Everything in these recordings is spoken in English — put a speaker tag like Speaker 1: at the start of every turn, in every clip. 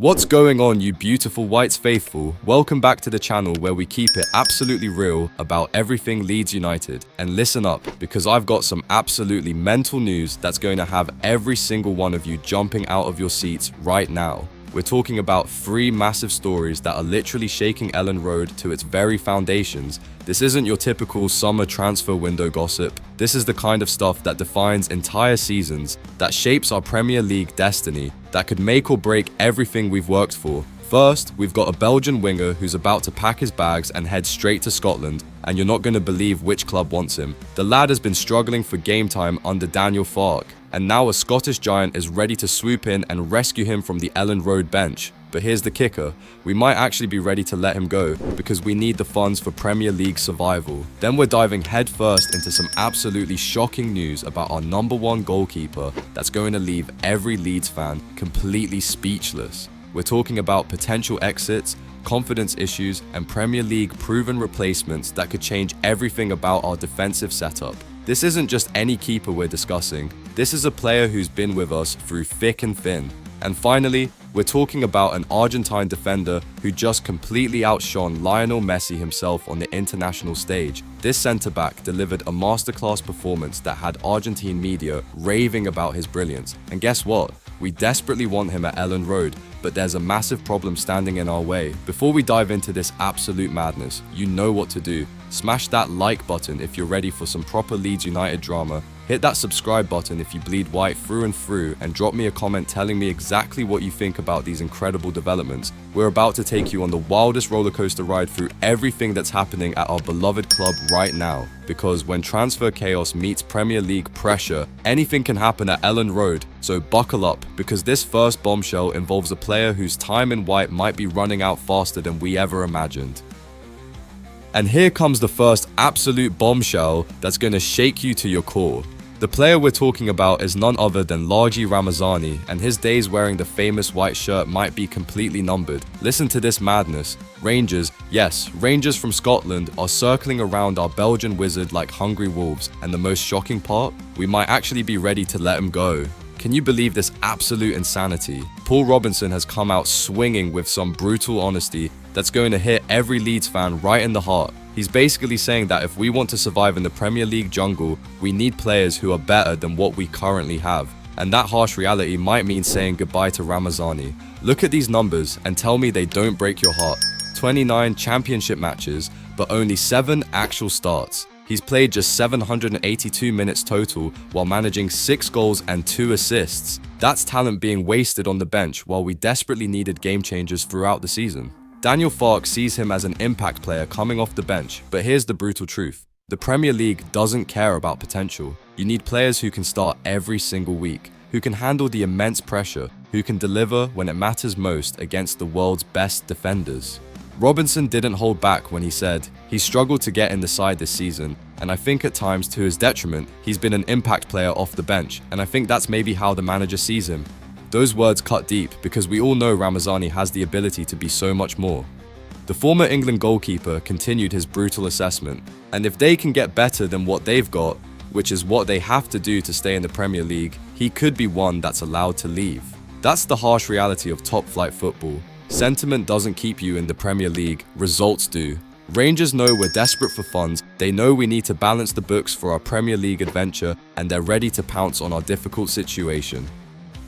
Speaker 1: What's going on, you beautiful Whites faithful? Welcome back to the channel where we keep it absolutely real about everything Leeds United. And listen up, because I've got some absolutely mental news that's going to have every single one of you jumping out of your seats right now. We're talking about 3 massive stories that are literally shaking Elland Road to its very foundations. This isn't your typical summer transfer window gossip. This is the kind of stuff that defines entire seasons, that shapes our Premier League destiny, that could make or break everything we've worked for. First, we've got a Belgian winger who's about to pack his bags and head straight to Scotland, and you're not going to believe which club wants him. The lad has been struggling for game time under Daniel Farke, and now a Scottish giant is ready to swoop in and rescue him from the Elland Road bench. But here's the kicker, we might actually be ready to let him go because we need the funds for Premier League survival. Then we're diving headfirst into some absolutely shocking news about our #1 goalkeeper that's going to leave every Leeds fan completely speechless. We're talking about potential exits, confidence issues, and Premier League proven replacements that could change everything about our defensive setup. This isn't just any keeper we're discussing. This is a player who's been with us through thick and thin. And finally, we're talking about an Argentine defender who just completely outshone Lionel Messi himself on the international stage. This centre-back delivered a masterclass performance that had Argentine media raving about his brilliance. And guess what? We desperately want him at Elland Road, but there's a massive problem standing in our way. Before we dive into this absolute madness, you know what to do. Smash that like button if you're ready for some proper Leeds United drama. Hit that subscribe button if you bleed white through and through, and drop me a comment telling me exactly what you think about these incredible developments. We're about to take you on the wildest rollercoaster ride through everything that's happening at our beloved club right now. Because when transfer chaos meets Premier League pressure, anything can happen at Elland Road. So buckle up, because this first bombshell involves a player whose time in white might be running out faster than we ever imagined. And here comes the first absolute bombshell that's going to shake you to your core. The player we're talking about is none other than Largi Ramazani, and his days wearing the famous white shirt might be completely numbered. Listen to this madness. Rangers, yes, Rangers from Scotland are circling around our Belgian wizard like hungry wolves, and the most shocking part? We might actually be ready to let him go. Can you believe this absolute insanity? Paul Robinson has come out swinging with some brutal honesty that's going to hit every Leeds fan right in the heart. He's basically saying that if we want to survive in the Premier League jungle, we need players who are better than what we currently have. And that harsh reality might mean saying goodbye to Ramazani. Look at these numbers and tell me they don't break your heart. 29 championship matches, but only 7 actual starts. He's played just 782 minutes total while managing 6 goals and 2 assists. That's talent being wasted on the bench while we desperately needed game changers throughout the season. Daniel Farke sees him as an impact player coming off the bench, but here's the brutal truth. The Premier League doesn't care about potential. You need players who can start every single week, who can handle the immense pressure, who can deliver when it matters most against the world's best defenders. Robinson didn't hold back when he said he struggled to get in the side this season, and I think at times to his detriment, he's been an impact player off the bench, and I think that's maybe how the manager sees him. Those words cut deep because we all know Ramazani has the ability to be so much more. The former England goalkeeper continued his brutal assessment, and if they can get better than what they've got, which is what they have to do to stay in the Premier League, he could be one that's allowed to leave. That's the harsh reality of top-flight football. Sentiment doesn't keep you in the Premier League, results do. Rangers know we're desperate for funds, they know we need to balance the books for our Premier League adventure, and they're ready to pounce on our difficult situation.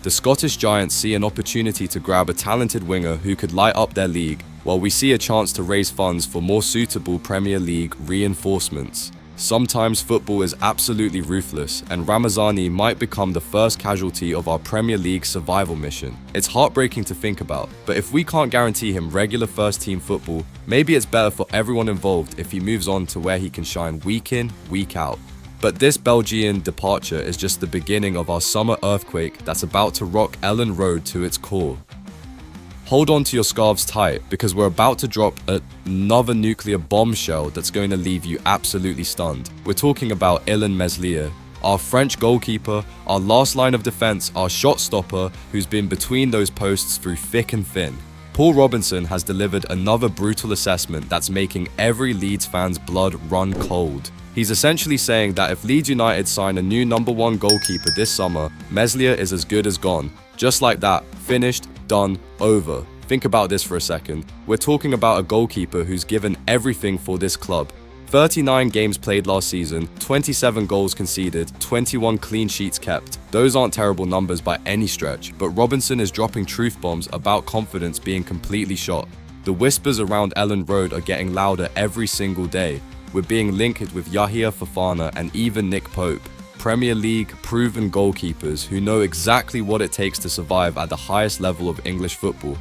Speaker 1: The Scottish Giants see an opportunity to grab a talented winger who could light up their league, while we see a chance to raise funds for more suitable Premier League reinforcements. Sometimes football is absolutely ruthless, and Ramazani might become the first casualty of our Premier League survival mission. It's heartbreaking to think about, but if we can't guarantee him regular first-team football, maybe it's better for everyone involved if he moves on to where he can shine week in, week out. But this Belgian departure is just the beginning of our summer earthquake that's about to rock Elland Road to its core. Hold on to your scarves tight, because we're about to drop another nuclear bombshell that's going to leave you absolutely stunned. We're talking about Illan Meslier, our French goalkeeper, our last line of defense, our shot stopper, who's been between those posts through thick and thin. Paul Robinson has delivered another brutal assessment that's making every Leeds fan's blood run cold. He's essentially saying that if Leeds United sign a new #1 goalkeeper this summer, Meslier is as good as gone. Just like that, finished, done, over. Think about this for a second. We're talking about a goalkeeper who's given everything for this club. 39 games played last season, 27 goals conceded, 21 clean sheets kept. Those aren't terrible numbers by any stretch, but Robinson is dropping truth bombs about confidence being completely shot. The whispers around Elland Road are getting louder every single day. We're being linked with Yahia Fofana and even Nick Pope, Premier League proven goalkeepers who know exactly what it takes to survive at the highest level of English football.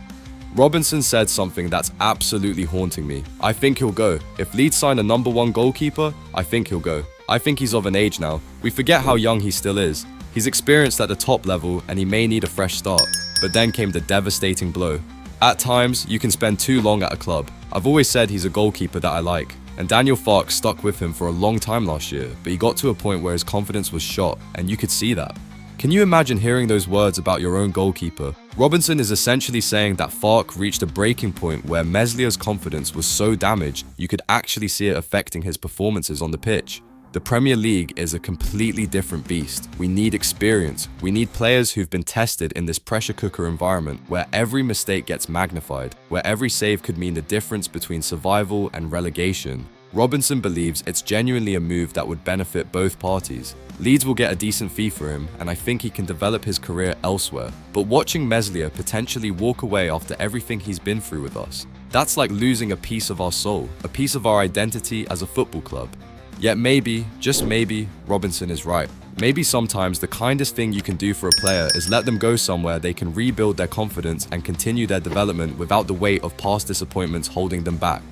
Speaker 1: Robinson said something that's absolutely haunting me. I think he'll go. If Leeds sign a #1 goalkeeper, I think he'll go. I think he's of an age now. We forget how young he still is. He's experienced at the top level and he may need a fresh start. But then came the devastating blow. At times, you can spend too long at a club. I've always said he's a goalkeeper that I like. And Daniel Farke stuck with him for a long time last year, but he got to a point where his confidence was shot, and you could see that. Can you imagine hearing those words about your own goalkeeper? Robinson is essentially saying that Farke reached a breaking point where Meslier's confidence was so damaged, you could actually see it affecting his performances on the pitch. The Premier League is a completely different beast. We need experience. We need players who've been tested in this pressure cooker environment where every mistake gets magnified, where every save could mean the difference between survival and relegation. Robinson believes it's genuinely a move that would benefit both parties. Leeds will get a decent fee for him, and I think he can develop his career elsewhere. But watching Meslier potentially walk away after everything he's been through with us, that's like losing a piece of our soul, a piece of our identity as a football club. Yet maybe, just maybe, Robinson is right. Maybe sometimes the kindest thing you can do for a player is let them go somewhere they can rebuild their confidence and continue their development without the weight of past disappointments holding them back.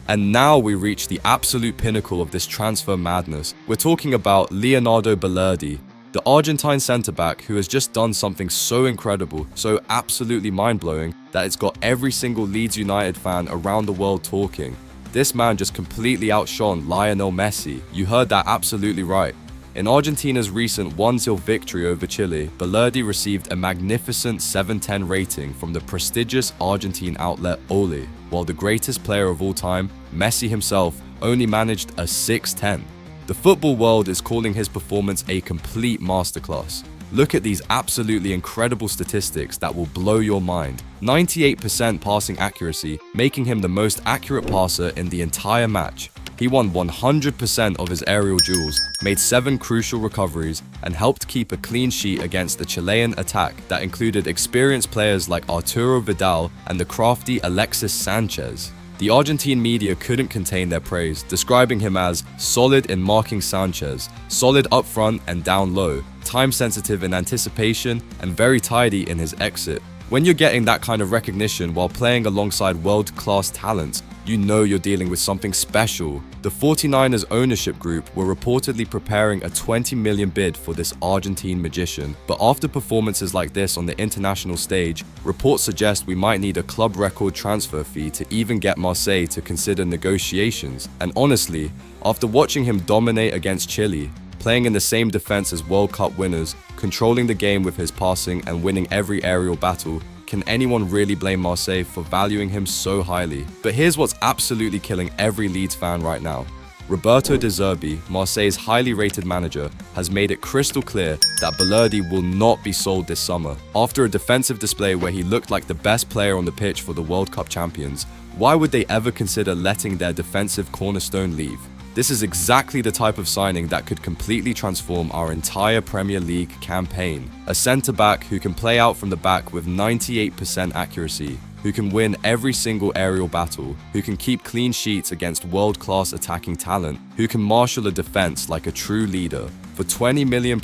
Speaker 1: And now we reach the absolute pinnacle of this transfer madness. We're talking about Leonardo Balerdi, the Argentine centre-back who has just done something so incredible, so absolutely mind-blowing, that it's got every single Leeds United fan around the world talking. This man just completely outshone Lionel Messi. You heard that absolutely right. In Argentina's recent 1-0 victory over Chile, Balerdi received a magnificent 7/10 rating from the prestigious Argentine outlet Ole, while the greatest player of all time, Messi himself, only managed a 6/10. The football world is calling his performance a complete masterclass. Look at these absolutely incredible statistics that will blow your mind. 98% passing accuracy, making him the most accurate passer in the entire match. He won 100% of his aerial duels, made 7 crucial recoveries, and helped keep a clean sheet against the Chilean attack that included experienced players like Arturo Vidal and the crafty Alexis Sanchez. The Argentine media couldn't contain their praise, describing him as solid in marking Sanchez, solid up front and down low, time-sensitive in anticipation, and very tidy in his exit. When you're getting that kind of recognition while playing alongside world-class talents, you know you're dealing with something special. The 49ers ownership group were reportedly preparing a $20 million bid for this Argentine magician, but after performances like this on the international stage, reports suggest we might need a club record transfer fee to even get Marseille to consider negotiations. And honestly, after watching him dominate against Chile, playing in the same defense as World Cup winners, controlling the game with his passing and winning every aerial battle, can anyone really blame Marseille for valuing him so highly? But here's what's absolutely killing every Leeds fan right now. Roberto De Zerbi, Marseille's highly rated manager, has made it crystal clear that Balerdi will not be sold this summer. After a defensive display where he looked like the best player on the pitch for the World Cup champions, why would they ever consider letting their defensive cornerstone leave? This is exactly the type of signing that could completely transform our entire Premier League campaign. A centre-back who can play out from the back with 98% accuracy, who can win every single aerial battle, who can keep clean sheets against world-class attacking talent, who can marshal a defence like a true leader. For £20 million,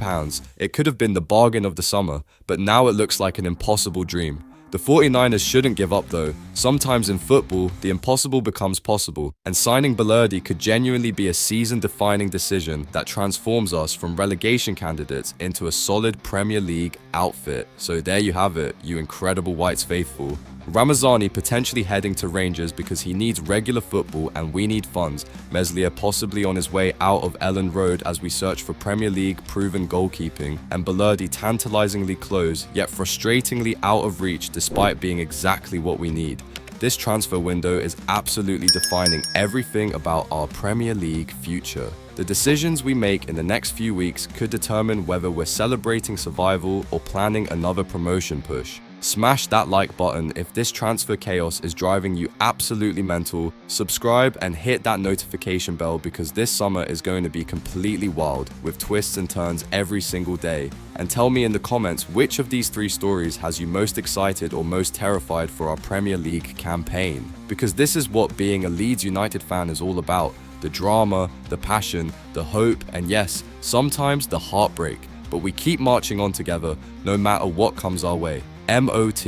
Speaker 1: it could have been the bargain of the summer, but now it looks like an impossible dream. The 49ers shouldn't give up though. Sometimes in football, the impossible becomes possible, and signing Balerdi could genuinely be a season-defining decision that transforms us from relegation candidates into a solid Premier League outfit. So there you have it, you incredible Whites faithful. Ramazani potentially heading to Rangers because he needs regular football and we need funds. Meslier possibly on his way out of Elland Road as we search for Premier League proven goalkeeping, and Balerdi tantalizingly close yet frustratingly out of reach despite being exactly what we need. This transfer window is absolutely defining everything about our Premier League future. The decisions we make in the next few weeks could determine whether we're celebrating survival or planning another promotion push. Smash that like button if this transfer chaos is driving you absolutely mental. Subscribe and hit that notification bell because this summer is going to be completely wild with twists and turns every single day. And tell me in the comments which of these 3 stories has you most excited or most terrified for our Premier League campaign. Because this is what being a Leeds United fan is all about. The drama, the passion, the hope, and yes, sometimes the heartbreak. But we keep marching on together no matter what comes our way. MOT.